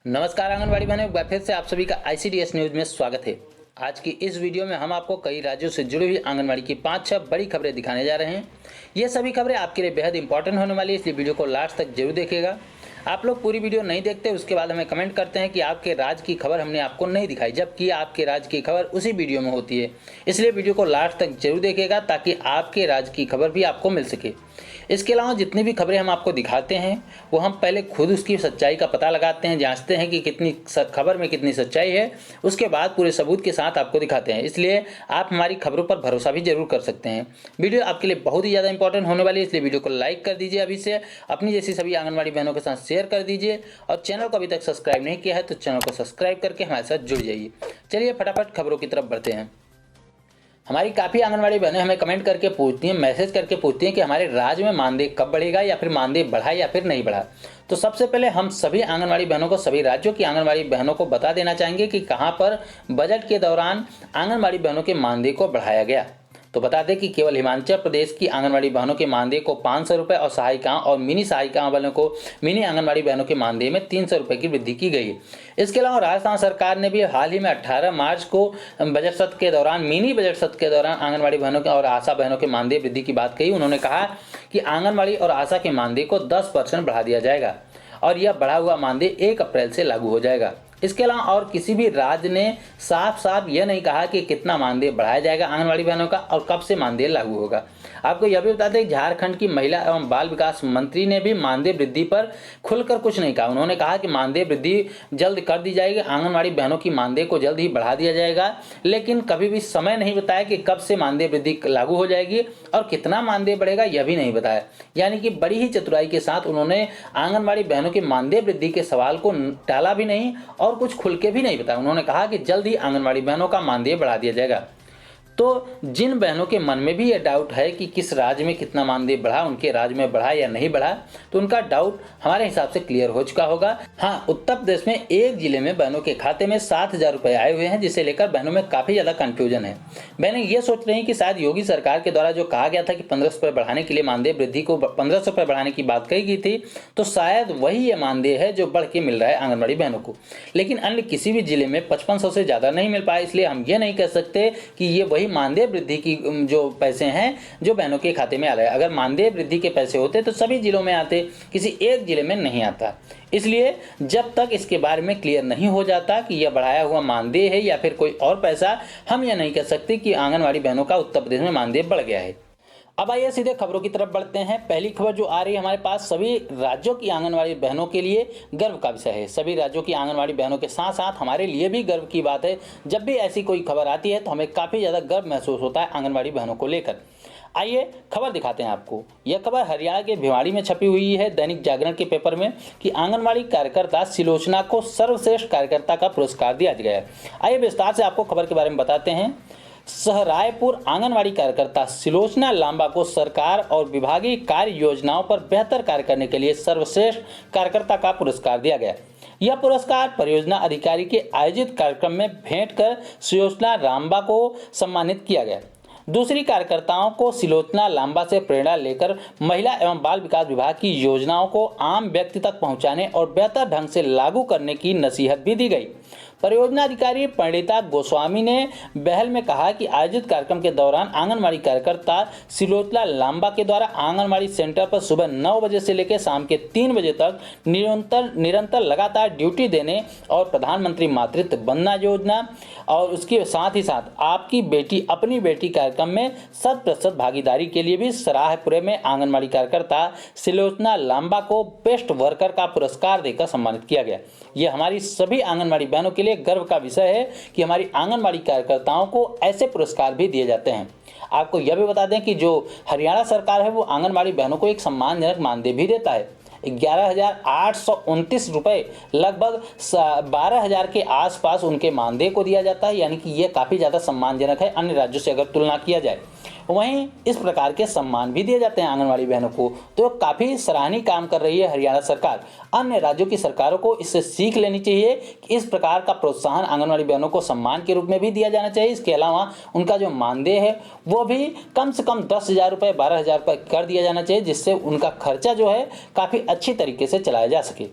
नमस्कार आंगनबाड़ी बहनों, एक बार फिर से आप सभी का आईसीडीएस न्यूज़ में स्वागत है। आज की इस वीडियो में हम आपको कई राज्यों से जुड़ी हुई आंगनबाड़ी की 5-6 बड़ी खबरें दिखाने जा रहे हैं। ये सभी खबरें आपके लिए बेहद इंपॉर्टेंट होने वाली है, इसलिए वीडियो को लास्ट तक जरूर देखिएगा। आप लोग पूरी वीडियो नहीं देखते, उसके बाद हमें कमेंट करते हैं कि आपके राज्य की खबर हमने आपको नहीं दिखाई, जबकि आपके राज्य की खबर उसी वीडियो में होती है। इसलिए वीडियो को लास्ट तक जरूर देखिएगा ताकि आपके राज्य की खबर भी आपको मिल सके। इसके अलावा जितनी भी खबरें हम आपको दिखाते हैं वो हम पहले खुद उसकी सच्चाई का पता लगाते हैं, जांचते हैं कि कितनी खबर में कितनी सच्चाई है, उसके बाद पूरे सबूत के साथ आपको दिखाते हैं। इसलिए आप हमारी खबरों पर भरोसा भी जरूर कर सकते हैं। वीडियो आपके लिए बहुत ही ज़्यादा इंपॉर्टेंट होने वाली है, इसलिए वीडियो को लाइक कर दीजिए, अभी से अपनी जैसी सभी आंगनबाड़ी बहनों के साथ शेयर कर दीजिए और चैनल को अभी तक सब्सक्राइब नहीं किया है तो चैनल को सब्सक्राइब करके हमारे साथ जुड़ जाइए। चलिए फटाफट खबरों की तरफ बढ़ते हैं। हमारी काफ़ी आंगनबाड़ी बहनें हमें कमेंट करके पूछती हैं, मैसेज करके पूछती हैं कि हमारे राज्य में मानदेय कब बढ़ेगा या फिर मानदेय बढ़ा या फिर नहीं बढ़ा। तो सबसे पहले हम सभी आंगनबाड़ी बहनों को, सभी राज्यों की आंगनबाड़ी बहनों को बता देना चाहेंगे कि कहां पर बजट के दौरान आंगनबाड़ी बहनों के मानदेय को बढ़ाया गया। तो बता दें कि केवल हिमाचल प्रदेश की आंगनबाड़ी बहनों के मानदेय को 500 रुपये और सहायिकाओं और मिनी सहायिकाओं वालों को, मिनी आंगनबाड़ी बहनों के मानदेय में 300 रुपये की वृद्धि की गई। इसके अलावा राजस्थान सरकार ने भी हाल ही में 18 मार्च को बजट सत्र के दौरान, मिनी बजट सत्र के दौरान आंगनबाड़ी बहनों के और आशा बहनों के मानदेय वृद्धि की बात कही। उन्होंने कहा कि आंगनबाड़ी और आशा के मानदेय को 10% बढ़ा दिया जाएगा और यह बढ़ा हुआ मानदेय 1 अप्रैल से लागू हो जाएगा। इसके अलावा और किसी भी राज्य ने साफ साफ यह नहीं कहा कि कितना मानदेय बढ़ाया जाएगा आंगनबाड़ी बहनों का और कब से मानदेय लागू होगा। आपको यह भी बता दें कि झारखंड की महिला एवं बाल विकास मंत्री ने भी मानदेय वृद्धि पर खुलकर कुछ नहीं कहा। उन्होंने कहा कि मानदेय वृद्धि जल्द कर दी जाएगी, आंगनबाड़ी बहनों की मानदेय को जल्द ही बढ़ा दिया जाएगा, लेकिन कभी भी समय नहीं बताया कि कब से मानदेय वृद्धि लागू हो जाएगी और कितना मानदेय बढ़ेगा यह भी नहीं बताया। यानी कि बड़ी ही चतुराई के साथ उन्होंने आंगनबाड़ी बहनों की मानदेय वृद्धि के सवाल को टाला भी नहीं और कुछ खुल के भी नहीं बताया। उन्होंने कहा कि जल्द ही आंगनबाड़ी बहनों का मानदेय बढ़ा दिया जाएगा। तो जिन बहनों के मन में भी ये डाउट है कि किस राज्य में कितना मानदेय बढ़ा, उनके राज्य में बढ़ा या नहीं बढ़ा, तो उनका डाउट हमारे हिसाब से क्लियर हो चुका होगा। हाँ, उत्तर प्रदेश में एक जिले में बहनों के खाते में 7,000 रुपये आए हुए हैं, जिसे लेकर बहनों में काफ़ी ज़्यादा कन्फ्यूजन है। बहनें ये सोच रही हैं कि शायद योगी सरकार के द्वारा जो कहा गया था कि 1500 रुपये बढ़ाने के लिए, मानदेय वृद्धि को 1500 रुपये बढ़ाने की बात कही गई थी, तो शायद वही ये मानदेय है जो बढ़ के मिल रहा है आंगनबाड़ी बहनों को। लेकिन अन्य किसी भी जिले में 5500 से ज़्यादा नहीं मिल पाया, इसलिए हम ये नहीं कह सकते कि ये वही मानदेय वृद्धि की जो पैसे हैं जो बहनों के खाते में आ रहे हैं। अगर मानदेय वृद्धि के पैसे होते तो सभी जिलों में आते, किसी एक जिले में नहीं आता। इसलिए जब तक इसके बारे में क्लियर नहीं हो जाता कि यह बढ़ाया हुआ मानदेय है या फिर कोई और पैसा, हम यह नहीं कह सकते कि आंगनबाड़ी बहनों का उत्तर प्रदेश में मानदेय बढ़ गया है। अब आइए सीधे खबरों की तरफ बढ़ते हैं। पहली खबर जो आ रही है हमारे पास, सभी राज्यों की आंगनबाड़ी बहनों के लिए गर्व का विषय है। सभी राज्यों की आंगनबाड़ी बहनों के साथ साथ हमारे लिए भी गर्व की बात है। जब भी ऐसी कोई खबर आती है तो हमें काफ़ी ज़्यादा गर्व महसूस होता है आंगनबाड़ी बहनों को लेकर। आइए खबर दिखाते हैं आपको। यह खबर हरियाणा के भिवाड़ी में छपी हुई है, दैनिक जागरण के पेपर में, कि आंगनबाड़ी कार्यकर्ता सिलोचना को सर्वश्रेष्ठ कार्यकर्ता का पुरस्कार दिया गया है। आइए विस्तार से आपको खबर के बारे में बताते हैं। सहरायपुर आंगनबाड़ी कार्यकर्ता सिलोचना लांबा को सरकार और विभागीय कार्य योजनाओं पर बेहतर कार्य करने के लिए सर्वश्रेष्ठ कार्यकर्ता का पुरस्कार दिया गया। यह पुरस्कार परियोजना अधिकारी के आयोजित कार्यक्रम में भेंट कर सिलोचना लांबा को सम्मानित किया गया। दूसरी कार्यकर्ताओं को सिलोचना लांबा से प्रेरणा लेकर महिला एवं बाल विकास विभाग की योजनाओं को आम व्यक्ति तक पहुंचाने और बेहतर ढंग से लागू करने की नसीहत भी दी गई। परियोजना अधिकारी पंडिता गोस्वामी ने बहल में कहा कि आयोजित कार्यक्रम के दौरान आंगनबाड़ी कार्यकर्ता सिलोचना लांबा के द्वारा आंगनबाड़ी सेंटर पर सुबह 9 बजे से लेकर शाम के 3 बजे तक निरंतर लगातार ड्यूटी देने और प्रधानमंत्री मातृत्व वंदना योजना और उसके साथ ही साथ आपकी बेटी अपनी बेटी कार्यक्रम में 100% भागीदारी के लिए भी सराहपुरे में आंगनबाड़ी कार्यकर्ता सिलोचना लांबा को बेस्ट वर्कर का पुरस्कार देकर सम्मानित किया गया। यह हमारी सभी आंगनबाड़ी बहनों के लिए गर्व का विषय है कि हमारी आंगनबाड़ी कार्यकर्ताओं को ऐसे पुरस्कार भी दिए जाते हैं। आपको यह भी बता दें कि जो हरियाणा सरकार है वो आंगनबाड़ी बहनों को एक सम्मानजनक मानदेय भी देता है। 11,829 रुपये, लगभग 12,000 के आसपास उनके मानदेय को दिया जाता है। यानी कि ये काफ़ी ज़्यादा सम्मानजनक है अन्य राज्यों से अगर तुलना किया जाए। वहीं इस प्रकार के सम्मान भी दिए जाते हैं आंगनबाड़ी बहनों को, तो काफ़ी सराहनीय काम कर रही है हरियाणा सरकार। अन्य राज्यों की सरकारों को इससे सीख लेनी चाहिए कि इस प्रकार का प्रोत्साहन आंगनबाड़ी बहनों को सम्मान के रूप में भी दिया जाना चाहिए। इसके अलावा उनका जो मानदेय है वो भी कम से कम 10,000 रुपये, 12,000 रुपये कर दिया जाना चाहिए, जिससे उनका खर्चा जो है काफ़ी अच्छी तरीके से चलाया जा सके।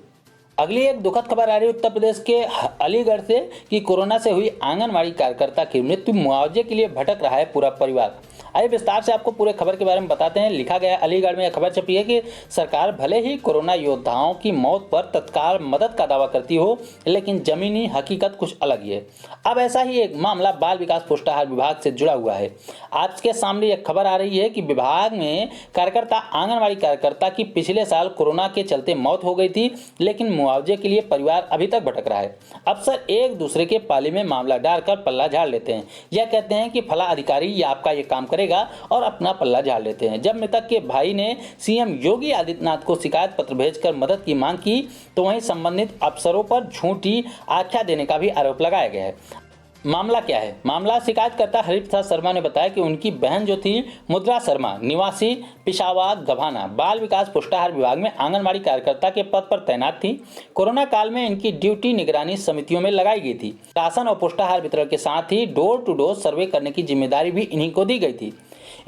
अगली एक दुखद खबर आ रही है उत्तर प्रदेश के अलीगढ़ से कि कोरोना से हुई आंगनवाड़ी कार्यकर्ता की मृत्यु, मुआवजे के लिए भटक रहा है पूरा परिवार। आइए विस्तार से आपको पूरे खबर के बारे में बताते हैं। लिखा गया अलीगढ़ में यह खबर छपी है कि सरकार भले ही कोरोना योद्धाओं की मौत पर तत्काल मदद का दावा करती हो, लेकिन जमीनी हकीकत कुछ अलग ही है। अब ऐसा ही एक मामला बाल विकास पुष्टाहार विभाग से जुड़ा हुआ है। आपके सामने यह खबर आ रही है कि विभाग में आंगनवाड़ी कार्यकर्ता की पिछले साल कोरोना के चलते मौत हो गई थी, लेकिन मुआवजे के लिए परिवार अभी तक भटक रहा है। अफसर एक दूसरे के पाले में मामला डालकर पल्ला झाड़ लेते हैं। यह कहते हैं कि फला अधिकारी या आपका ये काम करेगा और अपना पल्ला झाड़ लेते हैं। जब मृतक के भाई ने सीएम योगी आदित्यनाथ को शिकायत पत्र भेजकर मदद की मांग की, तो वहीं संबंधित अफसरों पर झूठी आख्या देने का भी आरोप लगाया गया है। मामला क्या है? मामला शिकायतकर्ता हरिप्रसाद शर्मा ने बताया कि उनकी बहन जो थी मुद्रा शर्मा, निवासी पिशावाद गभाना, बाल विकास पुष्टाहार विभाग में आंगनबाड़ी कार्यकर्ता के पद पर तैनात थी। कोरोना काल में इनकी ड्यूटी निगरानी समितियों में लगाई गई थी। राशन और पुष्टाहार वितरण के साथ ही डोर टू डोर सर्वे करने की जिम्मेदारी भी इन्हीं को दी गई थी।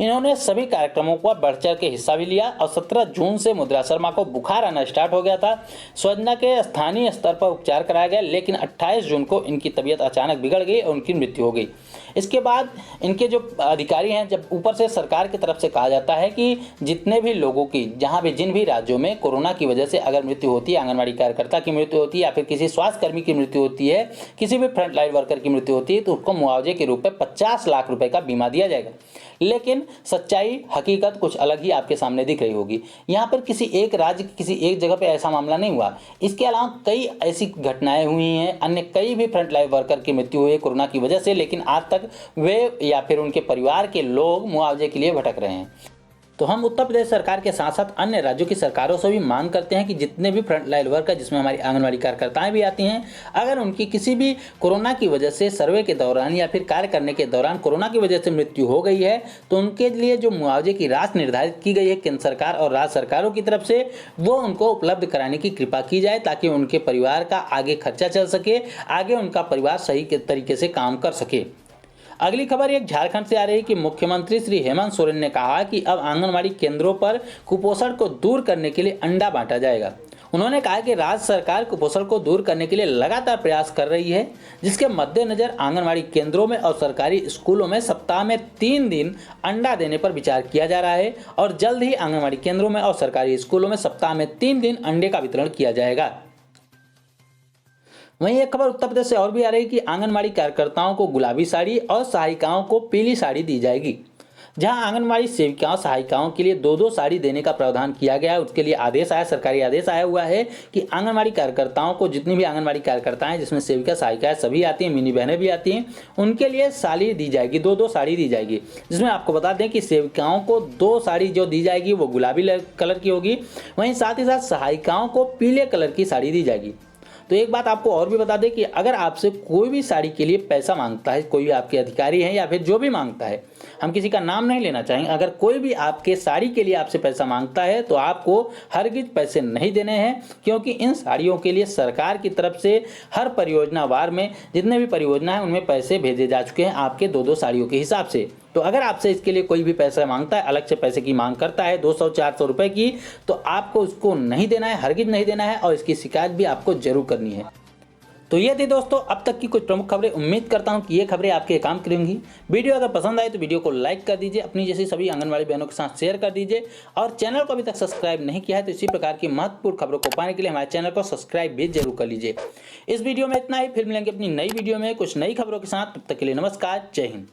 इन्होंने सभी कार्यक्रमों पर बढ़ चढ़ के हिस्सा भी लिया और 17 जून से मुद्रा शर्मा को बुखार आना स्टार्ट हो गया था। स्वजना के स्थानीय स्तर पर उपचार कराया गया, लेकिन 28 जून को इनकी तबीयत अचानक बिगड़ गई और उनकी मृत्यु हो गई। इसके बाद इनके जो अधिकारी हैं, जब ऊपर से सरकार की तरफ से कहा जाता है कि जितने भी लोगों की जिन भी राज्यों में कोरोना की वजह से अगर मृत्यु होती है, आंगनबाड़ी कार्यकर्ता की मृत्यु होती है या फिर किसी स्वास्थ्य कर्मी की मृत्यु होती है, किसी भी फ्रंटलाइन वर्कर की मृत्यु होती है, तो उसको मुआवजे के रूप में 50 लाख रुपए का बीमा दिया जाएगा। लेकिन सच्चाई हकीकत कुछ अलग ही आपके सामने दिख रही होगी। यहाँ पर किसी एक राज्य किसी एक जगह पे ऐसा मामला नहीं हुआ। इसके अलावा कई ऐसी घटनाएं हुई हैं, अन्य कई भी फ्रंटलाइन वर्कर की मृत्यु हुई है कोरोना की वजह से, लेकिन आज तक वे या फिर उनके परिवार के लोग मुआवजे के लिए भटक रहे हैं। तो हम उत्तर प्रदेश सरकार के साथ साथ अन्य राज्यों की सरकारों से भी मांग करते हैं कि जितने भी फ्रंटलाइन वर्कर, जिसमें हमारी आंगनवाड़ी कार्यकर्ताएं भी आती हैं, अगर उनकी किसी भी कोरोना की वजह से सर्वे के दौरान या फिर कार्य करने के दौरान कोरोना की वजह से मृत्यु हो गई है, तो उनके लिए जो मुआवजे की राशि निर्धारित की गई है केंद्र सरकार और राज्य सरकारों की तरफ से, वो उनको उपलब्ध कराने की कृपा की जाए, ताकि उनके परिवार का आगे खर्चा चल सके, आगे उनका परिवार सही तरीके से काम कर सके। अगली खबर एक झारखंड से आ रही है कि मुख्यमंत्री श्री हेमंत सोरेन ने कहा कि अब आंगनवाड़ी केंद्रों पर कुपोषण को दूर करने के लिए अंडा बांटा जाएगा। उन्होंने कहा कि राज्य सरकार कुपोषण को दूर करने के लिए लगातार प्रयास कर रही है, जिसके मद्देनजर आंगनवाड़ी केंद्रों में और सरकारी स्कूलों में सप्ताह में 3 दिन अंडा देने पर विचार किया जा रहा है और जल्द ही आंगनवाड़ी केंद्रों में और सरकारी स्कूलों में सप्ताह में 3 दिन अंडे का वितरण किया जाएगा। वहीं एक खबर उत्तर प्रदेश से और भी आ रही है कि आंगनवाड़ी कार्यकर्ताओं को गुलाबी साड़ी और सहायिकाओं को पीली साड़ी दी जाएगी। जहां आंगनवाड़ी सेविकाओं सहायिकाओं के लिए 2-2 साड़ी देने का प्रावधान किया गया है, उसके लिए आदेश आया, सरकारी आदेश आया हुआ है कि आंगनवाड़ी कार्यकर्ताओं को, जितनी भी आंगनवाड़ी कार्यकर्ताएं जिसमें सेविका सहायिकाएं सभी आती हैं, मिनी बहनें भी आती हैं, उनके लिए साड़ी दी जाएगी, 2-2 साड़ी दी जाएगी। जिसमें आपको बता दें कि सेविकाओं को 2 साड़ी जो दी जाएगी वो गुलाबी कलर की होगी, वहीं साथ ही साथ सहायिकाओं को पीले कलर की साड़ी दी जाएगी। तो एक बात आपको और भी बता दें कि अगर आपसे कोई भी साड़ी के लिए पैसा मांगता है, कोई भी आपके अधिकारी हैं या फिर जो भी मांगता है, हम किसी का नाम नहीं लेना चाहेंगे, अगर कोई भी आपके साड़ी के लिए आपसे पैसा मांगता है तो आपको हरगिज पैसे नहीं देने हैं, क्योंकि इन साड़ियों के लिए सरकार की तरफ से हर परियोजना वार में जितने भी परियोजना है उनमें पैसे भेजे जा चुके हैं आपके 2-2 साड़ियों के हिसाब से। तो अगर आपसे इसके लिए कोई भी पैसा मांगता है, अलग से पैसे की मांग करता है 200-400 रुपए की, तो आपको उसको नहीं देना है, हरगिज नहीं देना है और इसकी शिकायत भी आपको जरूर करनी है। तो ये थी दोस्तों अब तक की कुछ प्रमुख खबरें। उम्मीद करता हूं कि ये खबरें आपके काम करेंगी। वीडियो अगर पसंद आए तो वीडियो को लाइक कर दीजिए, अपनी जैसी सभी आंगनवाड़ी बहनों के साथ शेयर कर दीजिए और चैनल को अभी तक सब्सक्राइब नहीं किया है तो इसी प्रकार की महत्वपूर्ण खबरों को पाने के लिए हमारे चैनल को सब्सक्राइब भी जरूर कर लीजिए। इस वीडियो में इतना ही, फिर मिलेंगे अपनी नई वीडियो में कुछ नई खबरों के साथ। तब तक के लिए नमस्कार, जय हिंद।